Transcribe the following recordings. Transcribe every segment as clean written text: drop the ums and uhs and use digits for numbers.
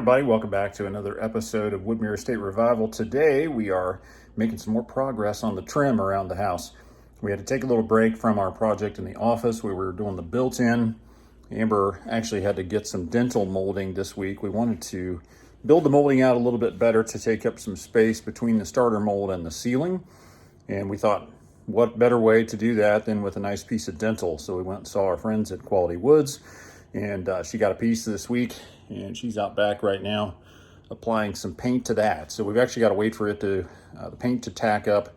everybody. Welcome back to another episode of Woodmere Estate Revival. Today we are making some more progress on the trim around the house. We had to take a little break from our project in the office where we were doing the built-in. Amber actually had to get some dental molding this week. We wanted to build the molding out a little bit better to take up some space between the starter mold and the ceiling. And we thought, what better way to do that than with a nice piece of dental? So we went and saw our friends at Quality Woods, and she got a piece this week, and she's out back right now applying some paint to that. So we've actually got to wait for it to the paint to tack up,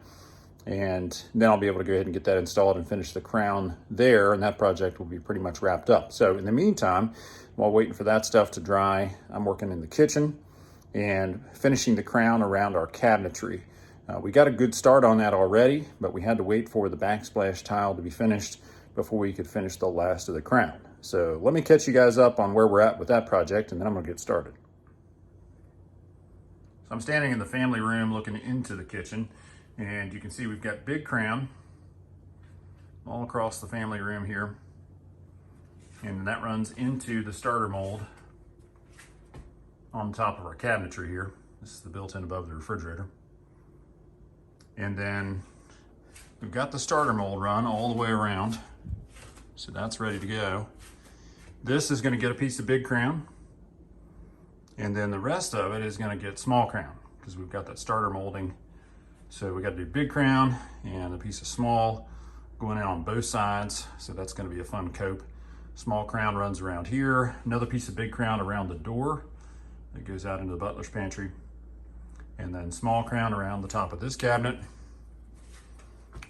and then I'll be able to go ahead and get that installed and finish the crown there, and that project will be pretty much wrapped up. So in the meantime, while waiting for that stuff to dry, I'm working in the kitchen and finishing the crown around our cabinetry. We got a good start on that already, but we had to wait for the backsplash tile to be finished before we could finish the last of the crown. So let me catch you guys up on where we're at with that project, and then I'm gonna get started. So I'm standing in the family room looking into the kitchen, and you can see we've got big crown all across the family room here. And that runs into the starter mold on top of our cabinetry here. This is the built-in above the refrigerator. And then we've got the starter mold run all the way around. So that's ready to go. This is going to get a piece of big crown, and then the rest of it is going to get small crown because we've got that starter molding. So we got to do big crown and a piece of small going in on both sides. So that's going to be a fun cope. Small crown runs around here. Another piece of big crown around the door that goes out into the butler's pantry. And then small crown around the top of this cabinet.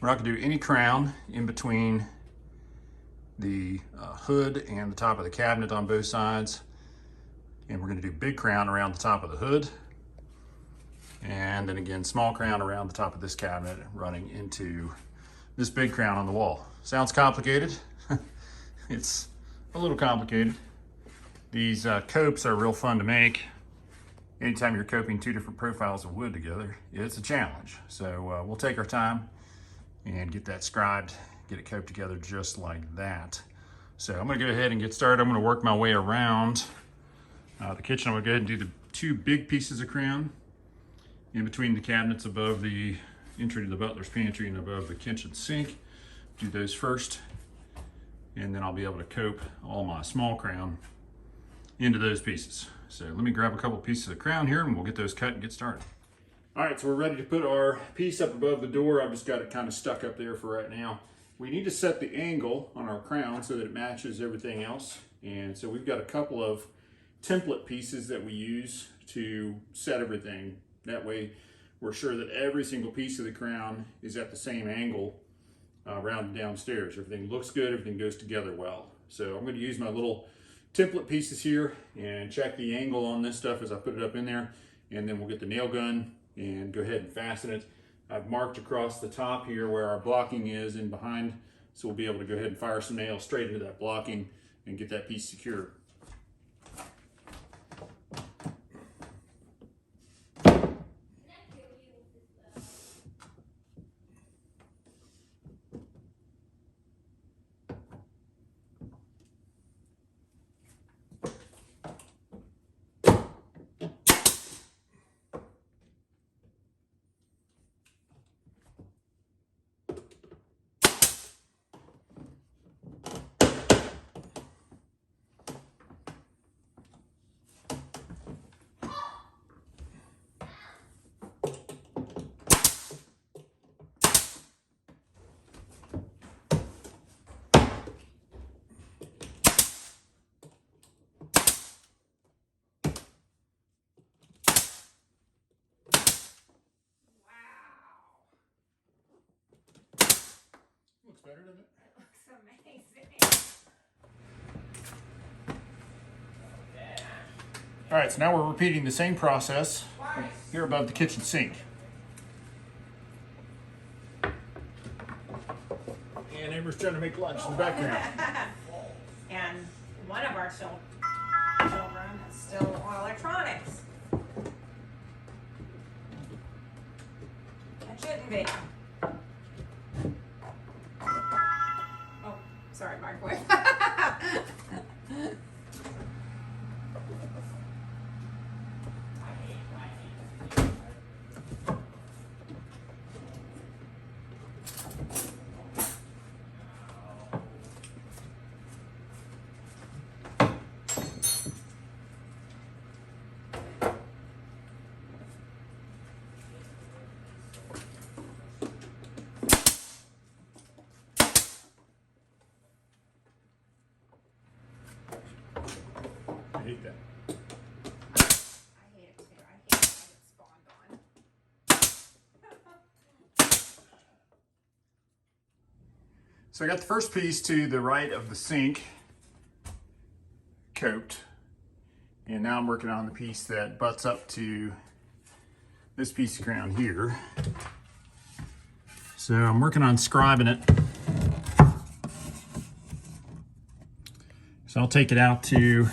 We're not going to do any crown in between the hood and the top of the cabinet on both sides. And we're going to do big crown around the top of the hood. And then again, small crown around the top of this cabinet running into this big crown on the wall. Sounds complicated. It's a little complicated. These copes are real fun to make. Anytime you're coping two different profiles of wood together, it's a challenge. So we'll take our time and get that scribed, get it coped together just like that. So I'm gonna go ahead and get started. I'm gonna work my way around the kitchen. I'm gonna go ahead and do the two big pieces of crown in between the cabinets above the entry to the butler's pantry and above the kitchen sink. Do those first, and then I'll be able to cope all my small crown into those pieces. So let me grab a couple pieces of crown here and we'll get those cut and get started. All right, so we're ready to put our piece up above the door. I've just got it kind of stuck up there for right now. We need to set the angle on our crown so that it matches everything else. And so we've got a couple of template pieces that we use to set everything. That way we're sure that every single piece of the crown is at the same angle around and downstairs. Everything looks good, everything goes together well. So I'm going to use my little template pieces here and check the angle on this stuff as I put it up in there, and then we'll get the nail gun and go ahead and fasten it. I've marked across the top here where our blocking is in behind, so we'll be able to go ahead and fire some nails straight into that blocking and get that piece secured. Looks better, doesn't it? It looks amazing. All right, so now we're repeating the same process here above the kitchen sink. And Amber's trying to make lunch in the background. And one of our children is still on electronics. That shouldn't be. Oh, sorry, microwave. So I got the first piece to the right of the sink coped, and now I'm working on the piece that butts up to this piece of ground here. So I'm working on scribing it. So I'll take it out to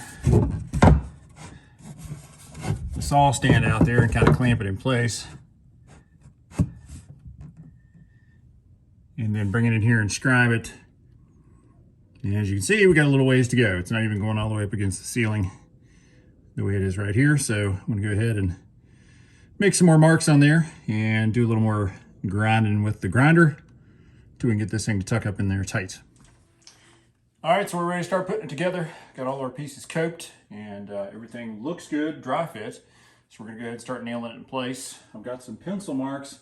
the saw stand out there and kind of clamp it in place. And then bring it in here and scribe it. And as you can see, we got a little ways to go. It's not even going all the way up against the ceiling the way it is right here. So I'm gonna go ahead and make some more marks on there and do a little more grinding with the grinder till we can get this thing to tuck up in there tight. All right, so we're ready to start putting it together. Got all our pieces coped and everything looks good, dry fit. So we're gonna go ahead and start nailing it in place. I've got some pencil marks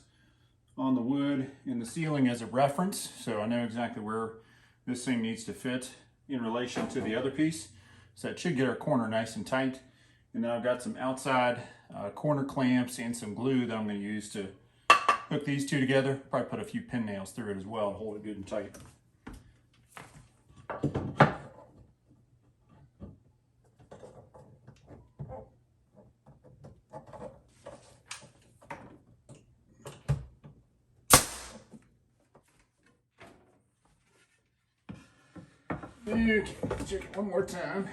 on the wood in the ceiling as a reference, so I know exactly where this thing needs to fit in relation to the other piece. So that should get our corner nice and tight. And then I've got some outside corner clamps and some glue that I'm going to use to hook these two together. Probably put a few pin nails through it as well to hold it good and tight. Okay, check it one more time.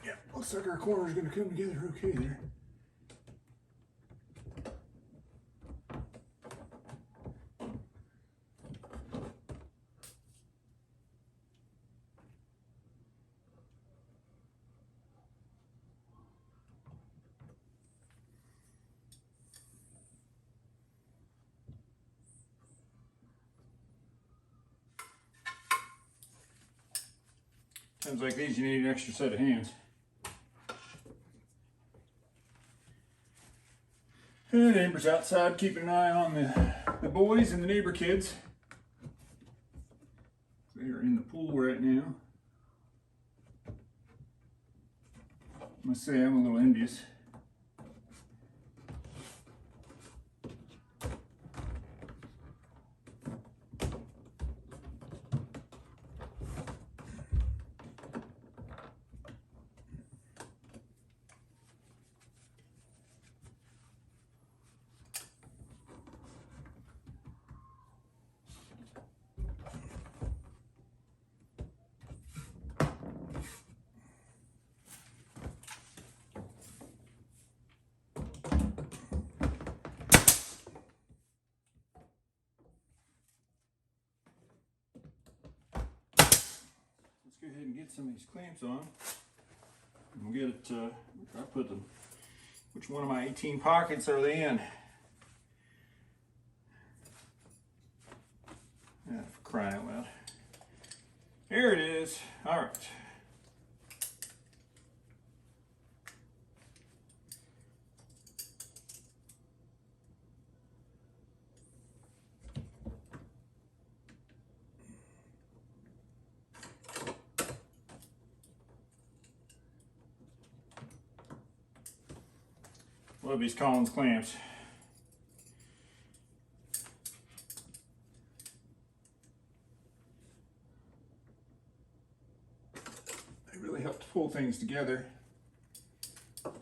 Yeah, looks like our corner is going to come together okay there. Times like these, you need an extra set of hands. And Amber's outside keeping an eye on the boys and the neighbor kids. They're in the pool right now. I must say I'm a little envious. Go ahead and get some of these clamps on. And we'll get it, I put them, which one of my 18 pockets are they in? Ah, for crying out loud. Here it is. All right. Love these Collins clamps. They really help to pull things together when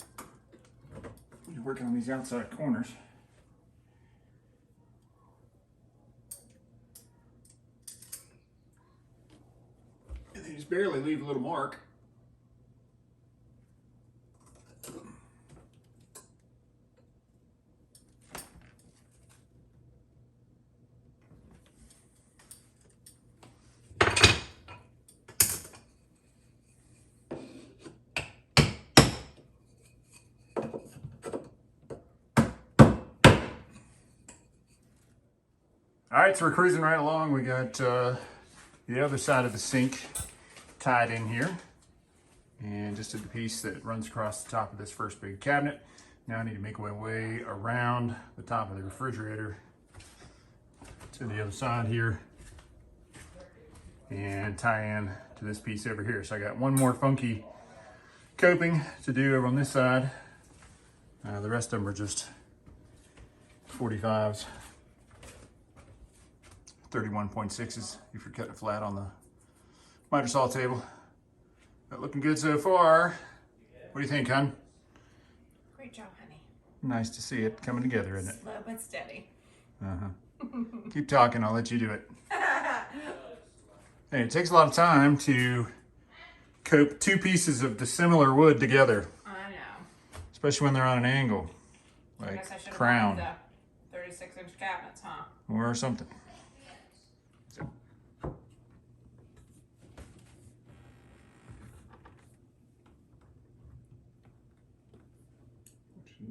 you're working on these outside corners. And they just barely leave a little mark. All right, so we're cruising right along. We got the other side of the sink tied in here. And just did the piece that runs across the top of this first big cabinet. Now I need to make my way around the top of the refrigerator to the other side here and tie in to this piece over here. So I got one more funky coping to do over on this side. The rest of them are just 45s, 31.6s if you're cutting it flat on the miter saw table. But looking good so far. What do you think, hon? Great job, honey. Nice to see it coming together, isn't it? Slow but steady. Keep talking, I'll let you do it. Hey, it takes a lot of time to cope two pieces of dissimilar wood together, I know. especially when they're on an angle, I like guess I should have crown the 36-inch cabinets, huh? or something.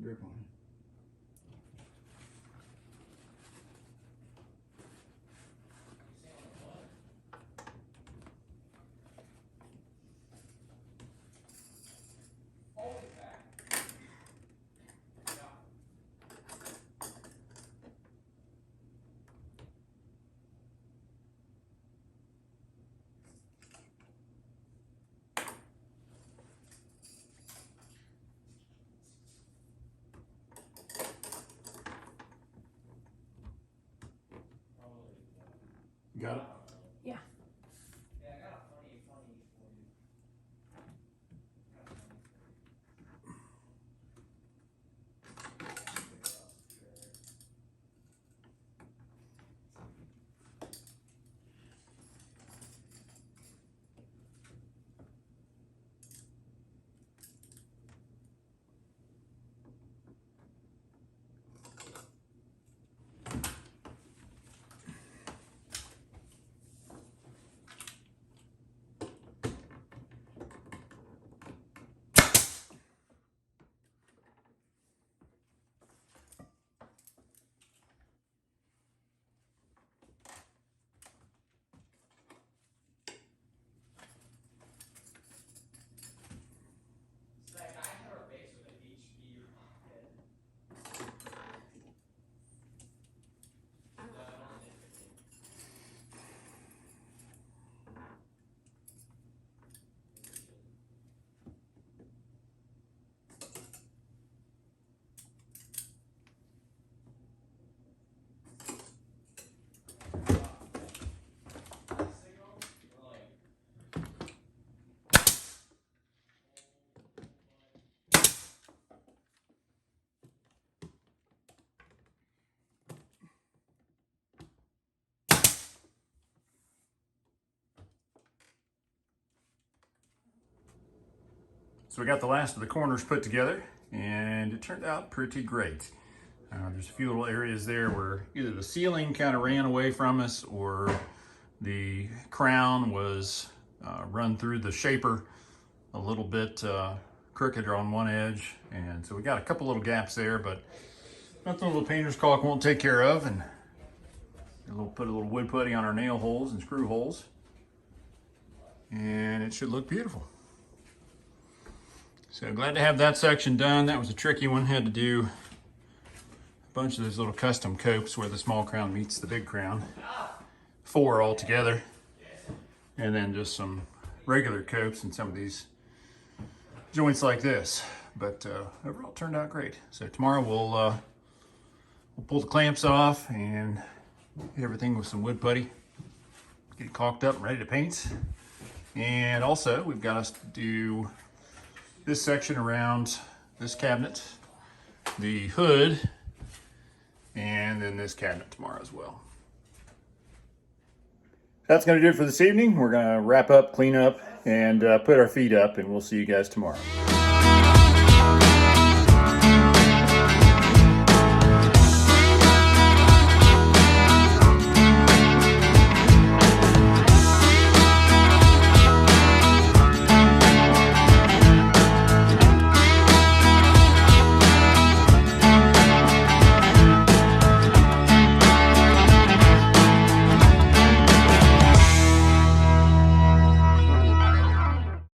Drip on it. Got it? Yeah. So we got the last of the corners put together and it turned out pretty great. There's a few little areas there where either the ceiling kind of ran away from us or the crown was run through the shaper a little bit crooked on one edge. And so we got a couple little gaps there, but nothing a little painter's caulk won't take care of. And put a little wood putty on our nail holes and screw holes. And it should look beautiful. So glad to have that section done. That was a tricky one. Had to do a bunch of those little custom copes where the small crown meets the big crown. 4 all together. And then just some regular copes and some of these joints like this. But overall turned out great. So tomorrow we'll pull the clamps off and hit everything with some wood putty. Get it caulked up and ready to paint. And also we've got us to do this section around this cabinet, the hood, and then this cabinet tomorrow as well. That's going to do it for this evening. We're going to wrap up, clean up, and put our feet up, and we'll see you guys tomorrow.